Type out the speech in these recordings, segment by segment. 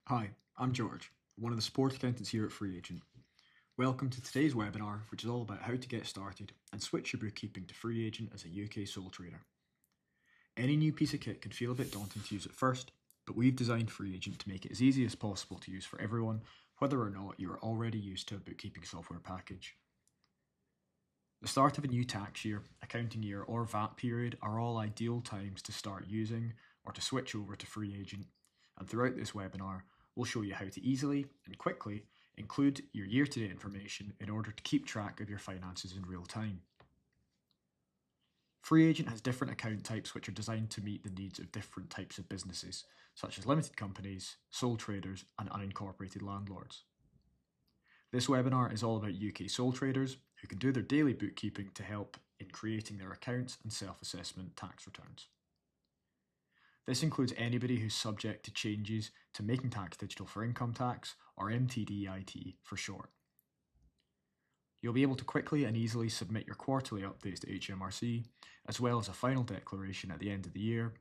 Hi, I'm George, one of the support accountants here at FreeAgent. Welcome to today's webinar, which is all about how to get started and switch your bookkeeping to FreeAgent as a UK sole trader. Any new piece of kit can feel a bit daunting to use at first, but we've designed FreeAgent to make it as easy as possible to use for everyone, whether or not you are already used to a bookkeeping software package. The start of a new tax year, accounting year, or VAT period are all ideal times to start using or to switch over to FreeAgent, and throughout this webinar, we'll show you how to easily and quickly include your year-to-date information in order to keep track of your finances in real time. FreeAgent has different account types which are designed to meet the needs of different types of businesses, such as limited companies, sole traders, and unincorporated landlords. This webinar is all about UK sole traders who can do their daily bookkeeping to help in creating their accounts and self-assessment tax returns. This includes anybody who's subject to changes to Making Tax Digital for Income Tax, or MTDIT for short. You'll be able to quickly and easily submit your quarterly updates to HMRC, as well as a final declaration at the end of the year.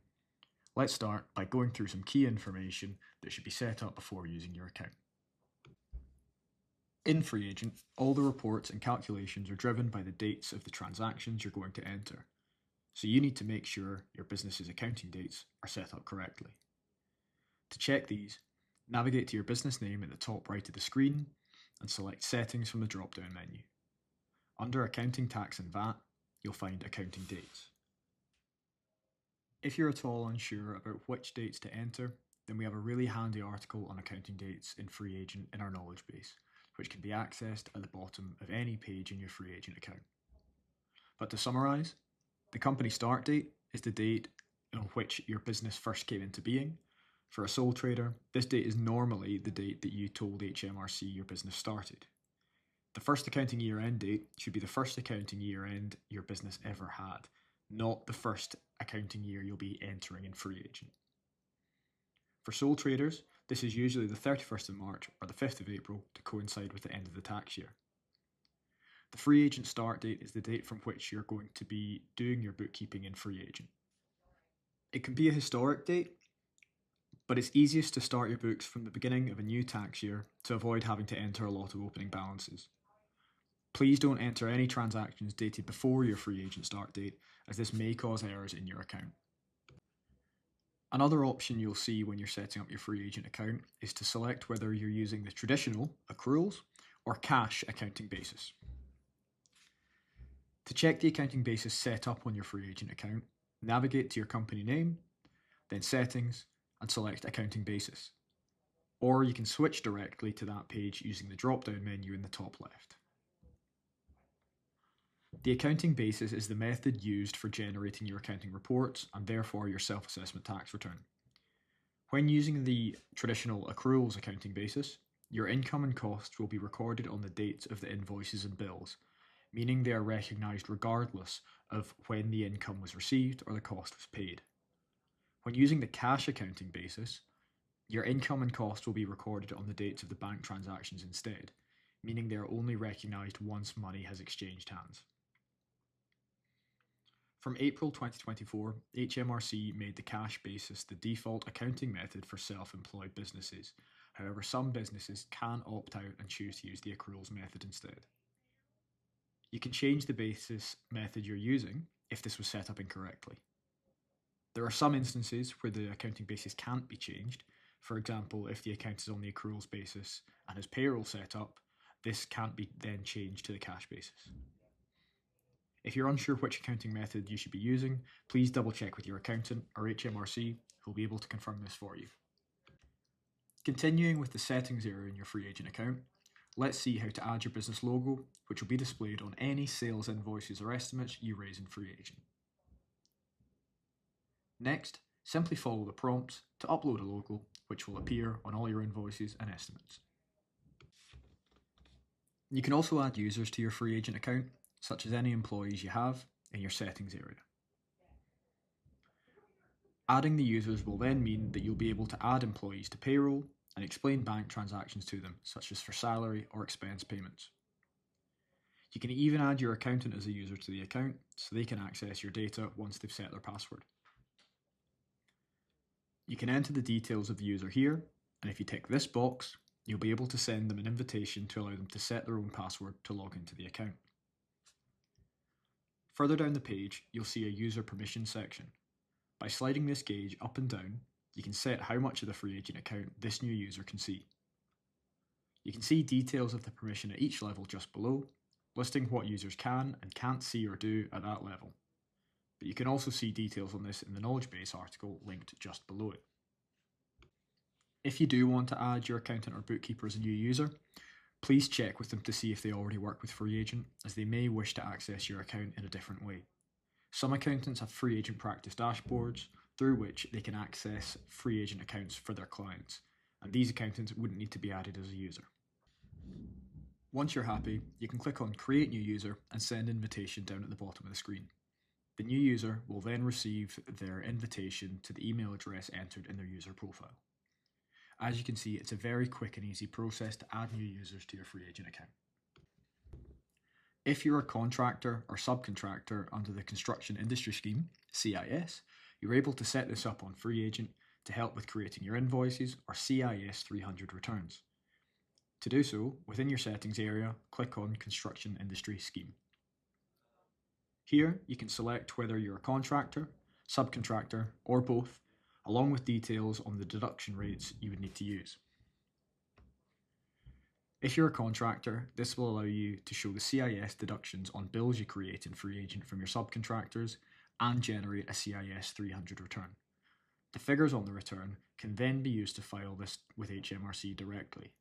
Let's start by going through some key information that should be set up before using your account. In FreeAgent, all the reports and calculations are driven by the dates of the transactions you're going to enter. So you need to make sure your business's accounting dates are set up correctly. To check these, navigate to your business name at the top right of the screen and select Settings from the drop-down menu. Under Accounting Tax and VAT, you'll find Accounting Dates. If you're at all unsure about which dates to enter, then we have a really handy article on accounting dates in FreeAgent in our knowledge base, which can be accessed at the bottom of any page in your FreeAgent account. But to summarise, the company start date is the date on which your business first came into being. For a sole trader, this date is normally the date that you told HMRC your business started. The first accounting year end date should be the first accounting year end your business ever had, not the first accounting year you'll be entering in FreeAgent. For sole traders, this is usually the 31st of March or the 5th of April to coincide with the end of the tax year. The FreeAgent start date is the date from which you're going to be doing your bookkeeping in FreeAgent. It can be a historic date, but it's easiest to start your books from the beginning of a new tax year to avoid having to enter a lot of opening balances. Please don't enter any transactions dated before your FreeAgent start date, as this may cause errors in your account. Another option you'll see when you're setting up your FreeAgent account is to select whether you're using the traditional accruals or cash accounting basis. To check the accounting basis set up on your FreeAgent account, navigate to your company name, then Settings, and select Accounting Basis. Or you can switch directly to that page using the drop-down menu in the top left. The accounting basis is the method used for generating your accounting reports and therefore your self-assessment tax return. When using the traditional accruals accounting basis, your income and costs will be recorded on the dates of the invoices and bills, meaning they are recognised regardless of when the income was received or the cost was paid. When using the cash accounting basis, your income and cost will be recorded on the dates of the bank transactions instead, meaning they are only recognised once money has exchanged hands. From April 2024, HMRC made the cash basis the default accounting method for self-employed businesses. However, some businesses can opt out and choose to use the accruals method instead. You can change the basis method you're using if this was set up incorrectly. There are some instances where the accounting basis can't be changed. For example, if the account is on the accruals basis and has payroll set up, this can't be then changed to the cash basis. If you're unsure which accounting method you should be using, please double check with your accountant or HMRC, who will be able to confirm this for you. Continuing with the settings area in your FreeAgent account, let's see how to add your business logo, which will be displayed on any sales invoices or estimates you raise in FreeAgent. Next, simply follow the prompts to upload a logo, which will appear on all your invoices and estimates. You can also add users to your FreeAgent account, such as any employees you have in your settings area. Adding the users will then mean that you'll be able to add employees to payroll and explain bank transactions to them, such as for salary or expense payments. You can even add your accountant as a user to the account so they can access your data once they've set their password. You can enter the details of the user here, and if you tick this box, you'll be able to send them an invitation to allow them to set their own password to log into the account. Further down the page, you'll see a user permissions section. By sliding this gauge up and down, you can set how much of the FreeAgent account this new user can see. You can see details of the permission at each level just below, listing what users can and can't see or do at that level. But you can also see details on this in the knowledge base article linked just below it. If you do want to add your accountant or bookkeeper as a new user, please check with them to see if they already work with FreeAgent, as they may wish to access your account in a different way. Some accountants have FreeAgent practice dashboards through which they can access FreeAgent accounts for their clients, and these accountants wouldn't need to be added as a user. Once you're happy, you can click on Create New User and send invitation down at the bottom of the screen. The new user will then receive their invitation to the email address entered in their user profile. As you can see, it's a very quick and easy process to add new users to your FreeAgent account. If you're a contractor or subcontractor under the Construction Industry Scheme, CIS, you're able to set this up on FreeAgent to help with creating your invoices or CIS 300 returns. To do so, within your settings area, click on Construction Industry Scheme. Here, you can select whether you're a contractor, subcontractor, or both, along with details on the deduction rates you would need to use. If you're a contractor, this will allow you to show the CIS deductions on bills you create in FreeAgent from your subcontractors and generate a CIS 300 return. The figures on the return can then be used to file this with HMRC directly.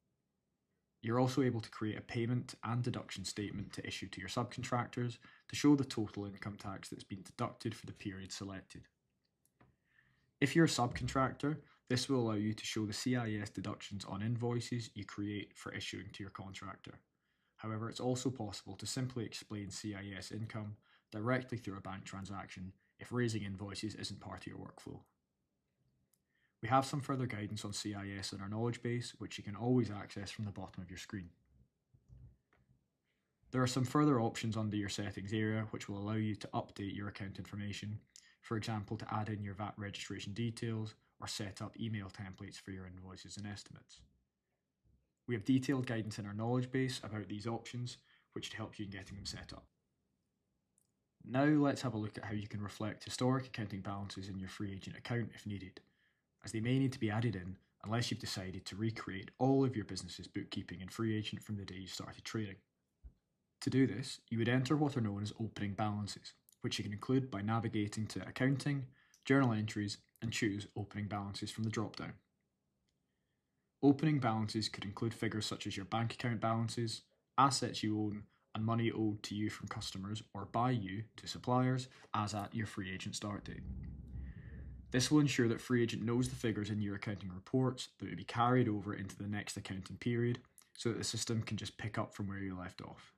You're also able to create a payment and deduction statement to issue to your subcontractors to show the total income tax that's been deducted for the period selected. If you're a subcontractor, this will allow you to show the CIS deductions on invoices you create for issuing to your contractor. However, it's also possible to simply explain CIS income directly through a bank transaction if raising invoices isn't part of your workflow. We have some further guidance on CIS in our knowledge base, which you can always access from the bottom of your screen. There are some further options under your settings area which will allow you to update your account information, for example to add in your VAT registration details or set up email templates for your invoices and estimates. We have detailed guidance in our knowledge base about these options, which can help you in getting them set up. Now let's have a look at how you can reflect historic accounting balances in your FreeAgent account if needed, as they may need to be added in unless you've decided to recreate all of your business's bookkeeping in FreeAgent from the day you started trading. To do this, you would enter what are known as opening balances, which you can include by navigating to Accounting, Journal Entries, and choose Opening Balances from the drop-down. Opening balances could include figures such as your bank account balances, assets you own, and money owed to you from customers or by you to suppliers as at your FreeAgent start date. This will ensure that FreeAgent knows the figures in your accounting reports that will be carried over into the next accounting period so that the system can just pick up from where you left off.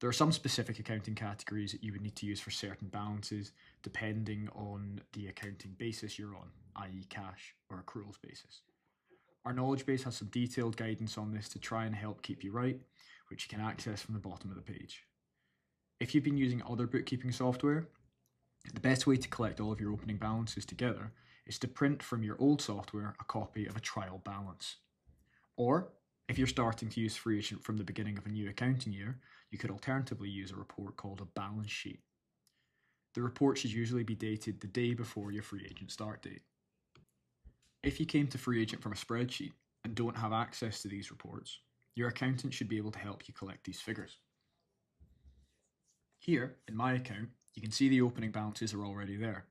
There are some specific accounting categories that you would need to use for certain balances depending on the accounting basis you're on, i.e. cash or accruals basis. Our knowledge base has some detailed guidance on this to try and help keep you right, which you can access from the bottom of the page. If you've been using other bookkeeping software, the best way to collect all of your opening balances together is to print from your old software a copy of a trial balance. Or, if you're starting to use FreeAgent from the beginning of a new accounting year, you could alternatively use a report called a balance sheet. The report should usually be dated the day before your FreeAgent start date. If you came to FreeAgent from a spreadsheet and don't have access to these reports, your accountant should be able to help you collect these figures. Here, in my account, you can see the opening balances are already there,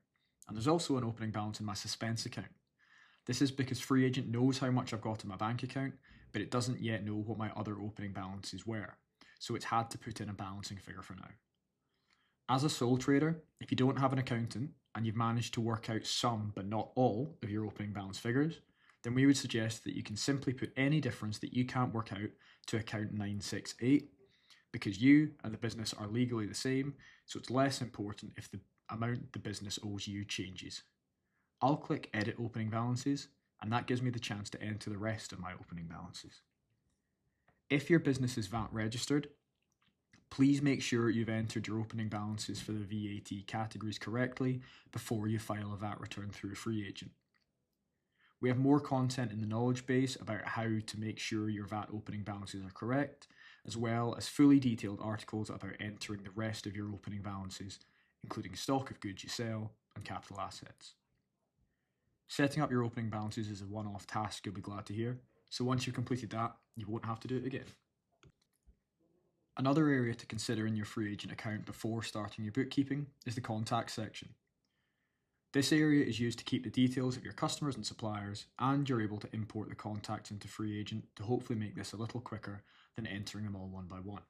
and there's also an opening balance in my suspense account. This is because FreeAgent knows how much I've got in my bank account, but it doesn't yet know what my other opening balances were, so it's had to put in a balancing figure for now. As a sole trader, if you don't have an accountant and you've managed to work out some but not all of your opening balance figures, then we would suggest that you can simply put any difference that you can't work out to account 968, because you and the business are legally the same, so it's less important if the amount the business owes you changes. I'll click Edit Opening Balances, and that gives me the chance to enter the rest of my opening balances. If your business is VAT registered, please make sure you've entered your opening balances for the VAT categories correctly before you file a VAT return through FreeAgent. We have more content in the knowledge base about how to make sure your VAT opening balances are correct, as well as fully detailed articles about entering the rest of your opening balances, including stock of goods you sell and capital assets. Setting up your opening balances is a one-off task you'll be glad to hear, so once you've completed that, you won't have to do it again. Another area to consider in your FreeAgent account before starting your bookkeeping is the contacts section. This area is used to keep the details of your customers and suppliers, and you're able to import the contacts into FreeAgent to hopefully make this a little quicker than entering them all one by one.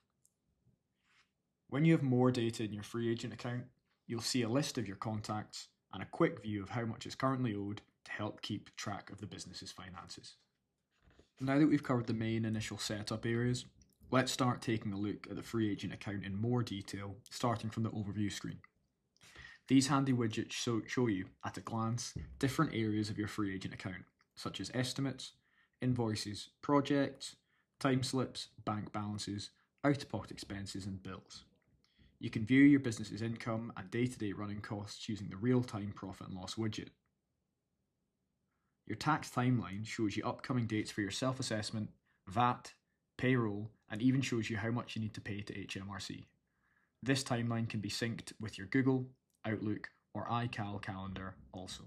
When you have more data in your FreeAgent account, you'll see a list of your contacts and a quick view of how much is currently owed to help keep track of the business's finances. Now that we've covered the main initial setup areas, let's start taking a look at the FreeAgent account in more detail, starting from the overview screen. These handy widgets show you, at a glance, different areas of your FreeAgent account, such as estimates, invoices, projects, time slips, bank balances, out-of-pocket expenses, and bills. You can view your business's income and day-to-day running costs using the real-time profit and loss widget. Your tax timeline shows you upcoming dates for your self-assessment, VAT, payroll, and even shows you how much you need to pay to HMRC. This timeline can be synced with your Google, Outlook, or iCal calendar also.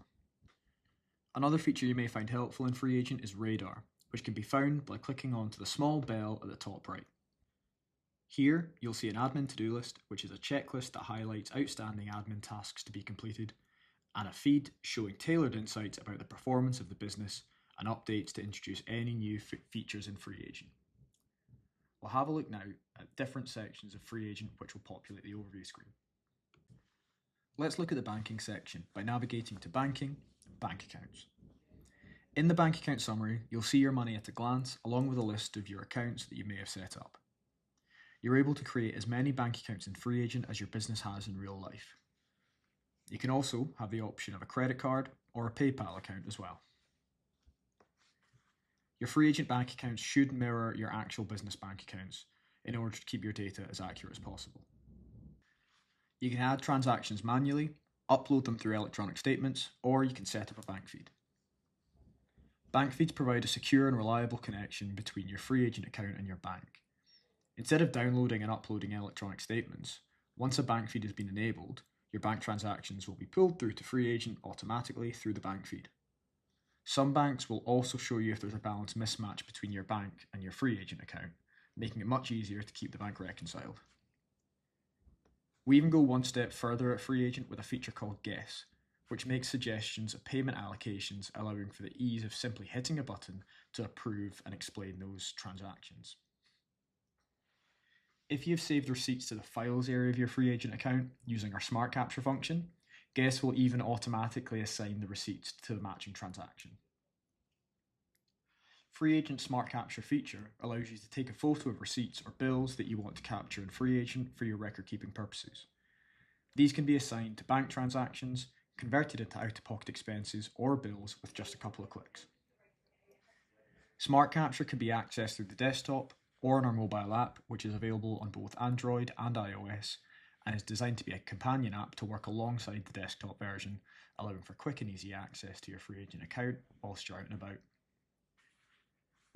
Another feature you may find helpful in FreeAgent is Radar, which can be found by clicking onto the small bell at the top right. Here, you'll see an admin to-do list, which is a checklist that highlights outstanding admin tasks to be completed, and a feed showing tailored insights about the performance of the business and updates to introduce any new features in FreeAgent. We'll have a look now at different sections of FreeAgent which will populate the overview screen. Let's look at the banking section by navigating to Banking, Bank Accounts. In the bank account summary, you'll see your money at a glance along with a list of your accounts that you may have set up. You're able to create as many bank accounts in FreeAgent as your business has in real life. You can also have the option of a credit card or a PayPal account as well. Your FreeAgent bank accounts should mirror your actual business bank accounts in order to keep your data as accurate as possible. You can add transactions manually, upload them through electronic statements, or you can set up a bank feed. Bank feeds provide a secure and reliable connection between your FreeAgent account and your bank. Instead of downloading and uploading electronic statements, once a bank feed has been enabled, your bank transactions will be pulled through to FreeAgent automatically through the bank feed. Some banks will also show you if there's a balance mismatch between your bank and your FreeAgent account, making it much easier to keep the bank reconciled. We even go one step further at FreeAgent with a feature called Guess, which makes suggestions of payment allocations, allowing for the ease of simply hitting a button to approve and explain those transactions. If you've saved receipts to the Files area of your FreeAgent account using our Smart Capture function, Guess will even automatically assign the receipts to the matching transaction. FreeAgent's Smart Capture feature allows you to take a photo of receipts or bills that you want to capture in FreeAgent for your record-keeping purposes. These can be assigned to bank transactions, converted into out-of-pocket expenses, or bills with just a couple of clicks. Smart Capture can be accessed through the desktop or on our mobile app, which is available on both Android and iOS, and is designed to be a companion app to work alongside the desktop version, allowing for quick and easy access to your FreeAgent account whilst you're out and about.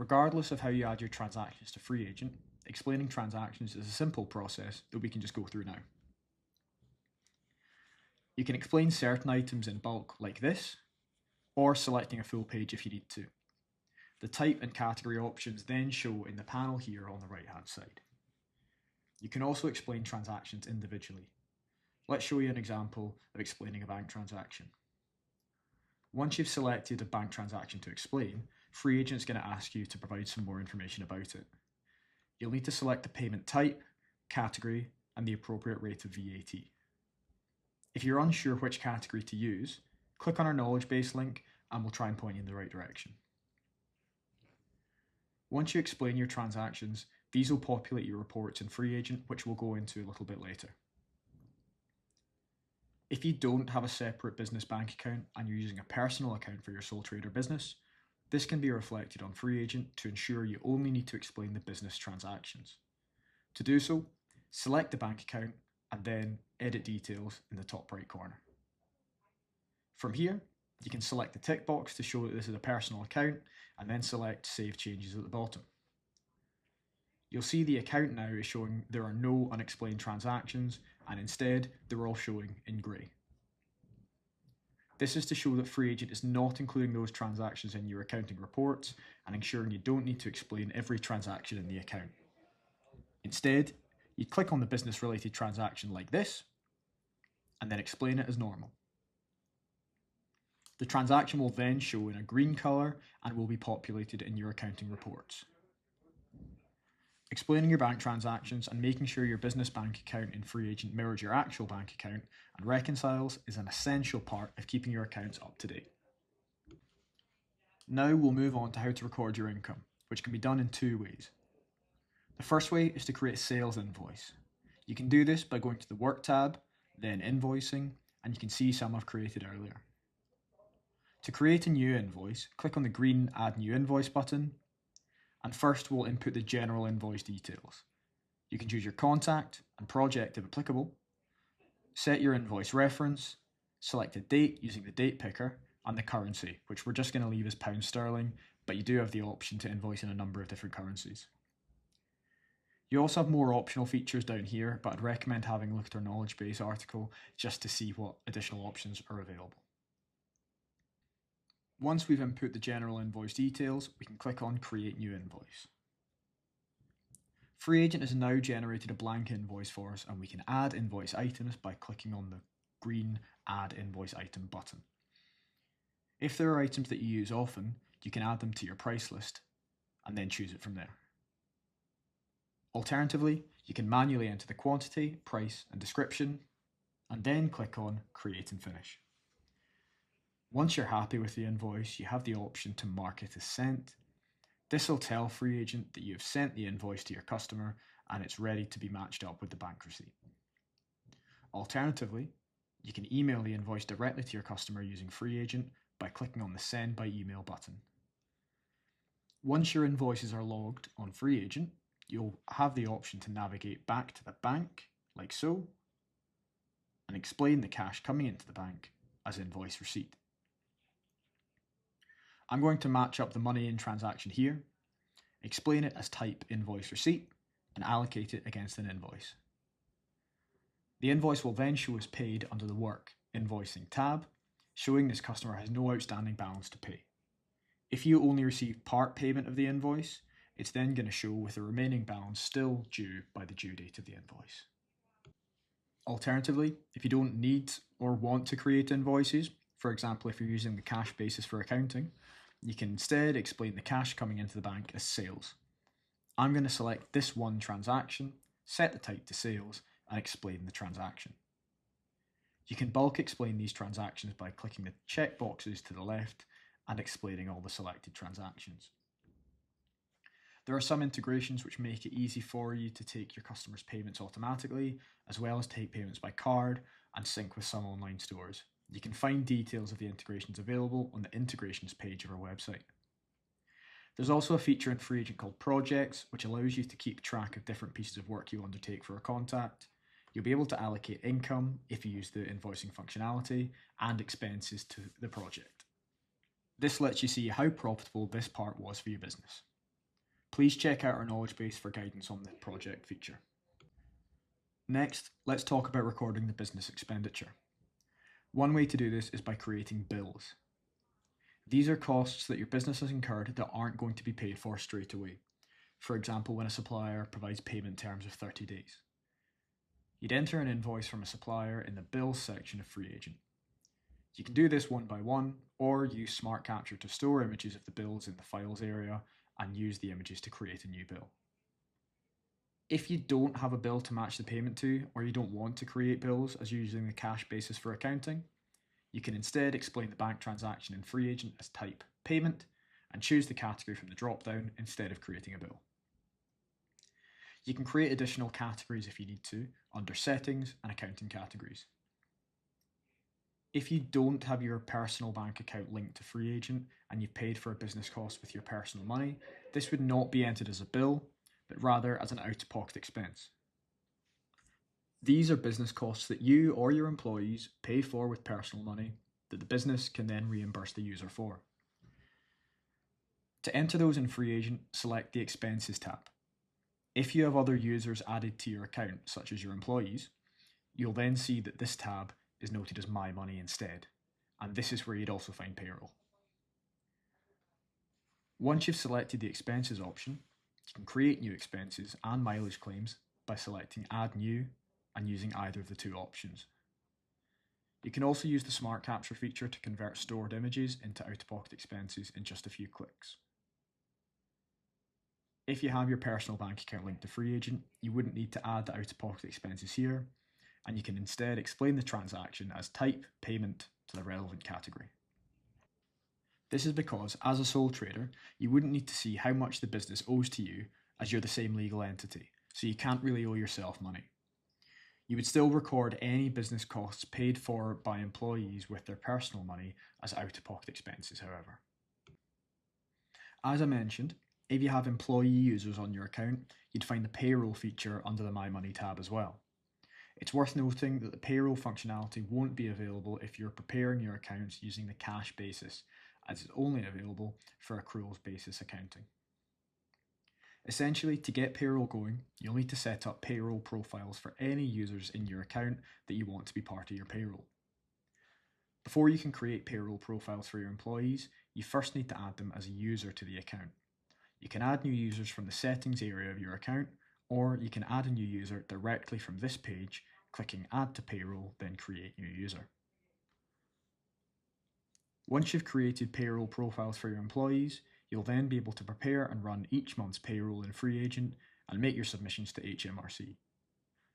Regardless of how you add your transactions to FreeAgent, explaining transactions is a simple process that we can just go through now. You can explain certain items in bulk like this, or selecting a full page if you need to. The type and category options then show in the panel here on the right hand side. You can also explain transactions individually. Let's show you an example of explaining a bank transaction. Once you've selected a bank transaction to explain, FreeAgent is going to ask you to provide some more information about it. You'll need to select the payment type, category, and the appropriate rate of VAT. If you're unsure which category to use, click on our knowledge base link and we'll try and point you in the right direction. Once you explain your transactions, these will populate your reports in FreeAgent, which we'll go into a little bit later. If you don't have a separate business bank account and you're using a personal account for your sole trader business, this can be reflected on FreeAgent to ensure you only need to explain the business transactions. To do so, select the bank account and then Edit Details in the top right corner. From here, You can select the tick box to show that this is a personal account and then select Save Changes at the bottom. You'll see the account now is showing there are no unexplained transactions and instead they're all showing in grey. This is to show that FreeAgent is not including those transactions in your accounting reports and ensuring you don't need to explain every transaction in the account. Instead, you click on the business related transaction like this and then explain it as normal. The transaction will then show in a green colour and will be populated in your accounting reports. Explaining your bank transactions and making sure your business bank account in FreeAgent mirrors your actual bank account and reconciles is an essential part of keeping your accounts up to date. Now we'll move on to how to record your income, which can be done in two ways. The first way is to create a sales invoice. You can do this by going to the Work tab, then Invoicing, and you can see some I've created earlier. To create a new invoice, click on the green Add New Invoice button, and first we'll input the general invoice details. You can choose your contact and project if applicable, set your invoice reference, select a date using the date picker, and the currency, which we're just going to leave as pound sterling, but you do have the option to invoice in a number of different currencies. You also have more optional features down here, but I'd recommend having a look at our knowledge base article just to see what additional options are available. Once we've input the general invoice details, we can click on Create New Invoice. FreeAgent has now generated a blank invoice for us and we can add invoice items by clicking on the green Add Invoice Item button. If there are items that you use often, you can add them to your price list and then choose it from there. Alternatively, you can manually enter the quantity, price and description and then click on Create and Finish. Once you're happy with the invoice, you have the option to mark it as sent. This will tell FreeAgent that you have sent the invoice to your customer and it's ready to be matched up with the bank receipt. Alternatively, you can email the invoice directly to your customer using FreeAgent by clicking on the Send by Email button. Once your invoices are logged on FreeAgent, you'll have the option to navigate back to the bank, like so, and explain the cash coming into the bank as invoice receipt. I'm going to match up the money in transaction here, explain it as type invoice receipt, and allocate it against an invoice. The invoice will then show as paid under the Work Invoicing tab, showing this customer has no outstanding balance to pay. If you only receive part payment of the invoice, it's then going to show with the remaining balance still due by the due date of the invoice. Alternatively, if you don't need or want to create invoices, for example if you're using the cash basis for accounting, you can instead explain the cash coming into the bank as sales. I'm going to select this one transaction, set the type to sales, and explain the transaction. You can bulk explain these transactions by clicking the checkboxes to the left and explaining all the selected transactions. There are some integrations which make it easy for you to take your customers' payments automatically, as well as take payments by card and sync with some online stores. You can find details of the integrations available on the integrations page of our website. There's also a feature in FreeAgent called Projects, which allows you to keep track of different pieces of work you undertake for a contact. You'll be able to allocate income if you use the invoicing functionality and expenses to the project. This lets you see how profitable this part was for your business. Please check out our knowledge base for guidance on the project feature. Next, let's talk about recording the business expenditure. One way to do this is by creating bills. These are costs that your business has incurred that aren't going to be paid for straight away. For example, when a supplier provides payment terms of 30 days. You'd enter an invoice from a supplier in the Bills section of FreeAgent. You can do this one by one, or use Smart Capture to store images of the bills in the Files area and use the images to create a new bill. If you don't have a bill to match the payment to, or you don't want to create bills as you're using the cash basis for accounting, you can instead explain the bank transaction in FreeAgent as type payment and choose the category from the drop-down instead of creating a bill. You can create additional categories if you need to under Settings and Accounting Categories. If you don't have your personal bank account linked to FreeAgent and you've paid for a business cost with your personal money, this would not be entered as a bill, but rather as an out-of-pocket expense. These are business costs that you or your employees pay for with personal money, that the business can then reimburse the user for. To enter those in FreeAgent, select the Expenses tab. If you have other users added to your account, such as your employees, you'll then see that this tab is noted as My Money instead, and this is where you'd also find payroll. Once you've selected the Expenses option, you can create new expenses and mileage claims by selecting Add New and using either of the two options. You can also use the Smart Capture feature to convert stored images into out-of-pocket expenses in just a few clicks. If you have your personal bank account linked to FreeAgent, you wouldn't need to add the out-of-pocket expenses here, and you can instead explain the transaction as type payment to the relevant category. This is because, as a sole trader, you wouldn't need to see how much the business owes to you, as you're the same legal entity, so you can't really owe yourself money. You would still record any business costs paid for by employees with their personal money as out-of-pocket expenses, however. As I mentioned, if you have employee users on your account, you'd find the payroll feature under the My Money tab as well. It's worth noting that the payroll functionality won't be available if you're preparing your accounts using the cash basis, as it's only available for accruals basis accounting. Essentially, to get payroll going, you'll need to set up payroll profiles for any users in your account that you want to be part of your payroll. Before you can create payroll profiles for your employees, you first need to add them as a user to the account. You can add new users from the settings area of your account, or you can add a new user directly from this page, clicking Add to Payroll, then Create New User. Once you've created payroll profiles for your employees, you'll then be able to prepare and run each month's payroll in FreeAgent and make your submissions to HMRC.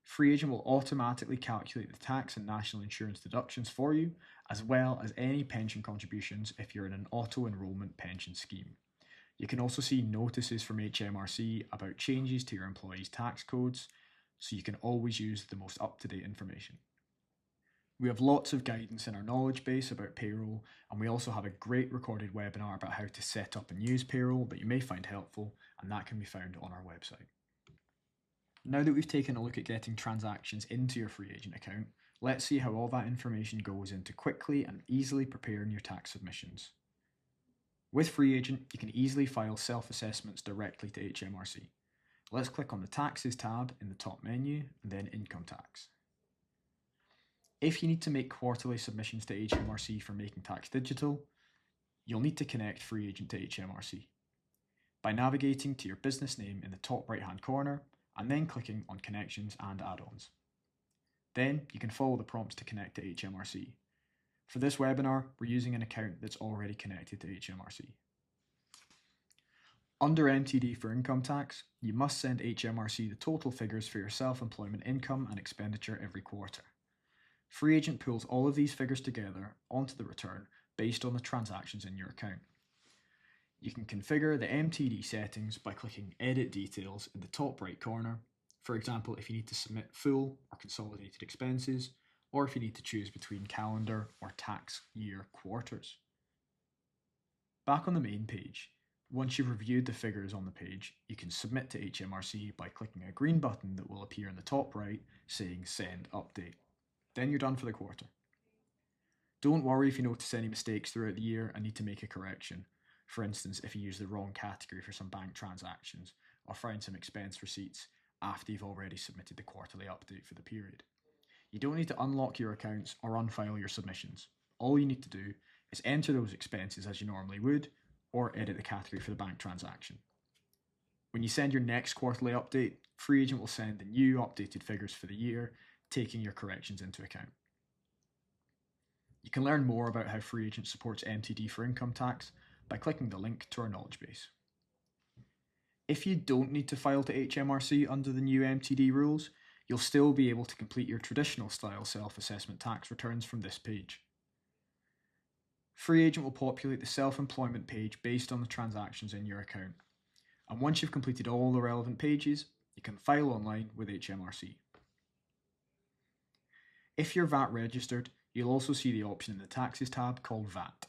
FreeAgent will automatically calculate the tax and national insurance deductions for you, as well as any pension contributions if you're in an auto-enrollment pension scheme. You can also see notices from HMRC about changes to your employees' tax codes, so you can always use the most up-to-date information. We have lots of guidance in our knowledge base about payroll, and we also have a great recorded webinar about how to set up and use payroll that you may find helpful, and that can be found on our website. Now that we've taken a look at getting transactions into your FreeAgent account, let's see how all that information goes into quickly and easily preparing your tax submissions. With FreeAgent, you can easily file self-assessments directly to HMRC. Let's click on the Taxes tab in the top menu and then Income Tax. If you need to make quarterly submissions to HMRC for Making Tax Digital, you'll need to connect FreeAgent to HMRC by navigating to your business name in the top right-hand corner and then clicking on Connections and Add-ons. Then you can follow the prompts to connect to HMRC. For this webinar, we're using an account that's already connected to HMRC. Under MTD for income tax, you must send HMRC the total figures for your self-employment income and expenditure every quarter. FreeAgent pulls all of these figures together onto the return based on the transactions in your account. You can configure the MTD settings by clicking Edit Details in the top right corner, for example if you need to submit full or consolidated expenses, or if you need to choose between calendar or tax year quarters. Back on the main page, once you've reviewed the figures on the page, you can submit to HMRC by clicking a green button that will appear in the top right saying Send Update. Then you're done for the quarter. Don't worry if you notice any mistakes throughout the year and need to make a correction. For instance, if you use the wrong category for some bank transactions or find some expense receipts after you've already submitted the quarterly update for the period. You don't need to unlock your accounts or unfile your submissions. All you need to do is enter those expenses as you normally would, or edit the category for the bank transaction. When you send your next quarterly update, FreeAgent will send the new updated figures for the year, taking your corrections into account. You can learn more about how FreeAgent supports MTD for income tax by clicking the link to our knowledge base. If you don't need to file to HMRC under the new MTD rules, you'll still be able to complete your traditional style self-assessment tax returns from this page. FreeAgent will populate the self-employment page based on the transactions in your account, and once you've completed all the relevant pages, you can file online with HMRC. If you're VAT registered, you'll also see the option in the Taxes tab called VAT.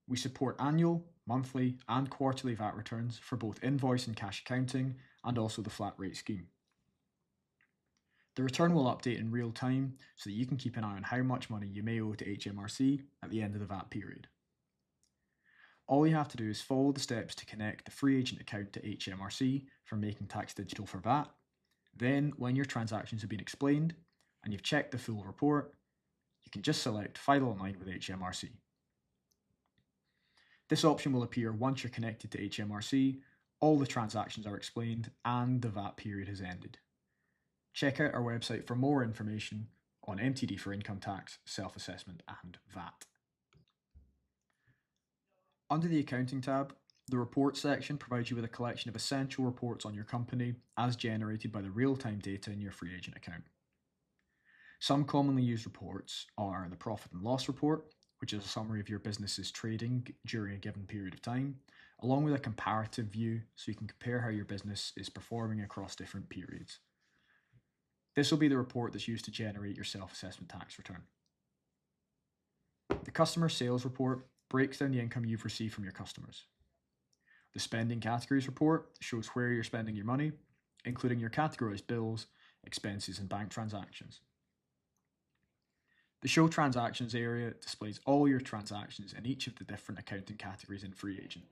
We support annual, monthly and quarterly VAT returns for both invoice and cash accounting and also the flat rate scheme. The return will update in real time so that you can keep an eye on how much money you may owe to HMRC at the end of the VAT period. All you have to do is follow the steps to connect the FreeAgent account to HMRC for making tax digital for VAT. Then, when your transactions have been explained and you've checked the full report, you can just select File Online with HMRC. This option will appear once you're connected to HMRC, all the transactions are explained, and the VAT period has ended. Check out our website for more information on MTD for income tax, self-assessment, and VAT. Under the Accounting tab, the Reports section provides you with a collection of essential reports on your company as generated by the real-time data in your FreeAgent account. Some commonly used reports are the Profit and Loss Report, which is a summary of your business's trading during a given period of time, along with a comparative view so you can compare how your business is performing across different periods. This will be the report that's used to generate your self-assessment tax return. The Customer Sales Report breaks down the income you've received from your customers. The Spending Categories Report shows where you're spending your money, including your categorized bills, expenses, and bank transactions. The Show Transactions area displays all your transactions in each of the different accounting categories in FreeAgent.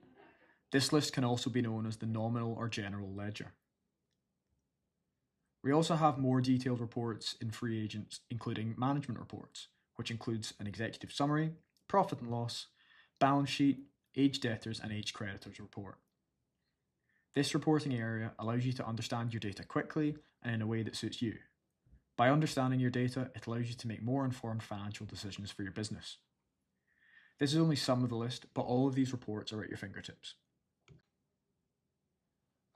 This list can also be known as the nominal or general ledger. We also have more detailed reports in FreeAgent, including management reports, which includes an executive summary, profit and loss, balance sheet, age debtors, and age creditors report. This reporting area allows you to understand your data quickly and in a way that suits you. By understanding your data, it allows you to make more informed financial decisions for your business. This is only some of the list, but all of these reports are at your fingertips.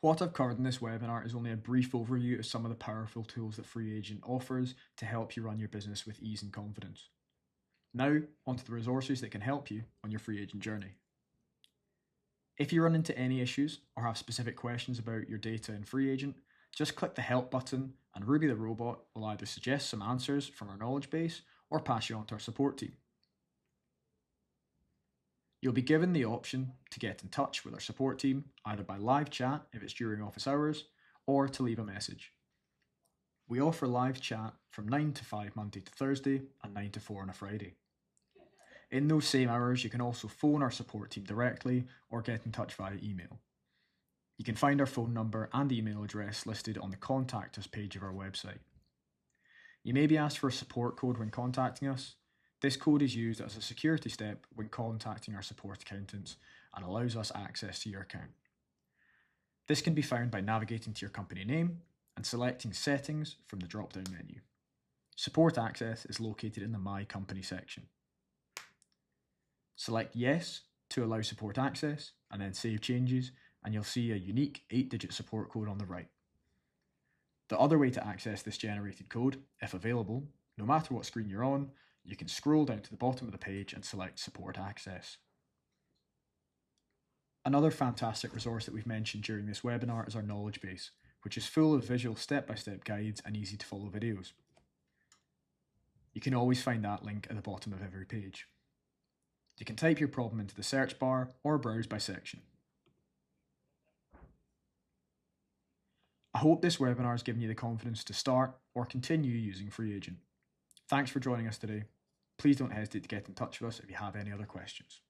What I've covered in this webinar is only a brief overview of some of the powerful tools that FreeAgent offers to help you run your business with ease and confidence. Now, onto the resources that can help you on your FreeAgent journey. If you run into any issues or have specific questions about your data in FreeAgent, just click the Help button and Ruby the Robot will either suggest some answers from our knowledge base or pass you on to our support team. You'll be given the option to get in touch with our support team either by live chat if it's during office hours or to leave a message. We offer live chat from 9 to 5 Monday to Thursday and 9 to 4 on a Friday. In those same hours, you can also phone our support team directly or get in touch via email. You can find our phone number and email address listed on the Contact Us page of our website. You may be asked for a support code when contacting us. This code is used as a security step when contacting our support accountants and allows us access to your account. This can be found by navigating to your company name and selecting Settings from the drop-down menu. Support access is located in the My Company section. Select Yes to allow support access and then Save Changes, and you'll see a unique 8-digit support code on the right. The other way to access this generated code, if available, no matter what screen you're on, you can scroll down to the bottom of the page and select Support Access. Another fantastic resource that we've mentioned during this webinar is our knowledge base, which is full of visual step-by-step guides and easy to follow videos. You can always find that link at the bottom of every page. You can type your problem into the search bar or browse by section. I hope this webinar has given you the confidence to start or continue using FreeAgent. Thanks for joining us today. Please don't hesitate to get in touch with us if you have any other questions.